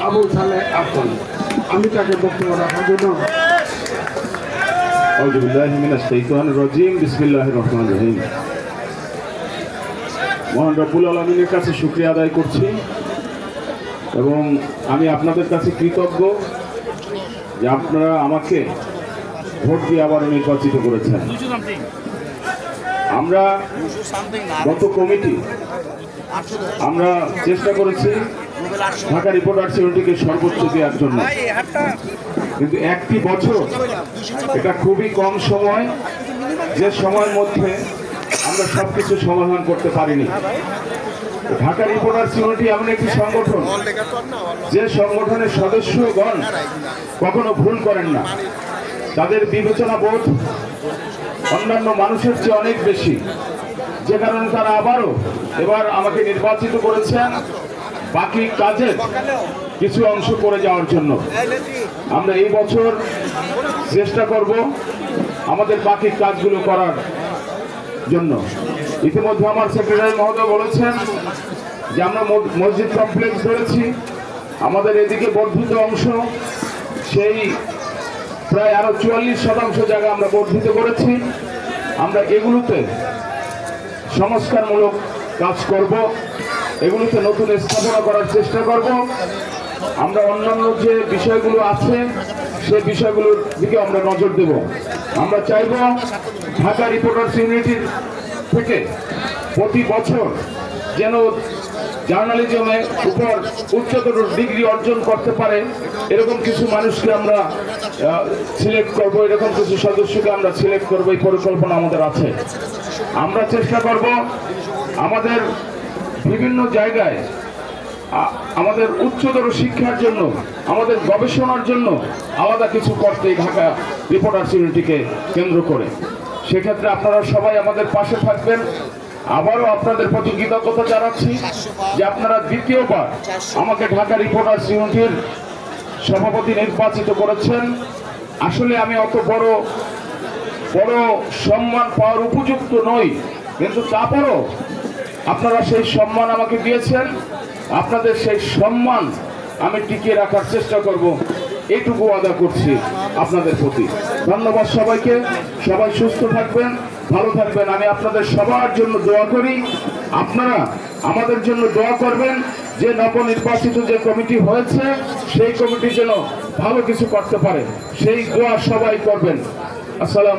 আবু সালেহ আফজাল। আমি তাকে বক্তব্য রাখার জন্য আউযু বিল্লাহি মিনাশ শাইতানির রাজিম। বিসমিল্লাহির রহমানির রহিম। মহান রব্বুল আলামিনের কাছে শুকরিয়া আদায় করছি এবং আমি আপনাদের কাছে কৃতজ্ঞ যে আপনারা আমাকে ভোট দিয়ে আবার নির্বাচিত করেছেন। আমরা গত কমিটি আমরা চেষ্টা করেছি ঢাকা রিপোর্টার্স ইউনিটিকে সর্বোচ্চ দেওয়ার জন্য, কিন্তু একটি বছর এটা খুবই কম সময়, যে সময়ের মধ্যে আমরা সবকিছু সমাধান করতে পারিনি। ঢাকা রিপোর্টার্স ইউনিটি এমন একটি সংগঠন যে সংগঠনের সদস্যগণ কখনো ভুল করেন না। তাদের বিবেচনা বোধ অন্যান্য মানুষের চেয়ে অনেক বেশি, যে কারণে তারা আবারও এবার আমাকে নির্বাচিত করেছেন বাকি কাজের কিছু অংশ করে যাওয়ার জন্য। আমরা এই বছর চেষ্টা করব আমাদের বাকি কাজগুলো করার জন্য। ইতিমধ্যে আমার সেক্রেটারি মহোদয় বলেছেন যে আমরা মসজিদ কমপ্লেক্স ধরেছি, আমাদের এদিকে বর্ধিত অংশ সেই প্রায় আরো 44% জায়গা আমরা বর্ধিত করেছি। আমরা এগুলোতে সংস্কারমূলক কাজ করব, এগুলোতে নতুন স্থাপনা করার চেষ্টা করব। আমরা অন্যান্য যে বিষয়গুলো আছে সেই বিষয়গুলোর দিকে আমরা নজর দেব। আমরা চাইব ঢাকা রিপোর্টার্স ইউনিটির থেকে প্রতি বছর যেন জার্নালিজমের উপর উচ্চতর ডিগ্রি অর্জন করতে পারে এরকম কিছু মানুষকে আমরা সিলেক্ট করব, এরকম কিছু সদস্যকে আমরা সিলেক্ট করব, এই পরিকল্পনা আমাদের আছে। আমরা চেষ্টা করব আমাদের বিভিন্ন জায়গায় আমাদের উচ্চতর শিক্ষার জন্য, আমাদের গবেষণার জন্য আলাদা কিছু করতে ঢাকা রিপোর্টার্স ইউনিটিকে কেন্দ্র করে। সেক্ষেত্রে আপনারা সবাই আমাদের পাশে থাকবেন। আবারও আপনাদের প্রতি কৃতজ্ঞতা জানাচ্ছি যে আপনারা দ্বিতীয়বার আমাকে ঢাকা রিপোর্টার্স ইউনিটির সভাপতি নির্বাচিত করেছেন। আসলে আমি অত বড় সম্মান পাওয়ার উপযুক্ত নই, কিন্তু তারপরও আপনারা সেই সম্মান আমাকে দিয়েছেন। আপনাদের সেই সম্মান আমি টিকিয়ে রাখার চেষ্টা করব, এইটুকু আদা করছি আপনাদের প্রতি। ধন্যবাদ সবাইকে। সবাই সুস্থ থাকবেন, ভালো থাকবেন। আমি আপনাদের সবার জন্য দোয়া করি, আপনারা আমাদের জন্য দোয়া করবেন যে নবনির্বাচিত যে কমিটি হয়েছে সেই কমিটি যেন ভালো কিছু করতে পারে, সেই দোয়া সবাই করবেন। আসসালাম।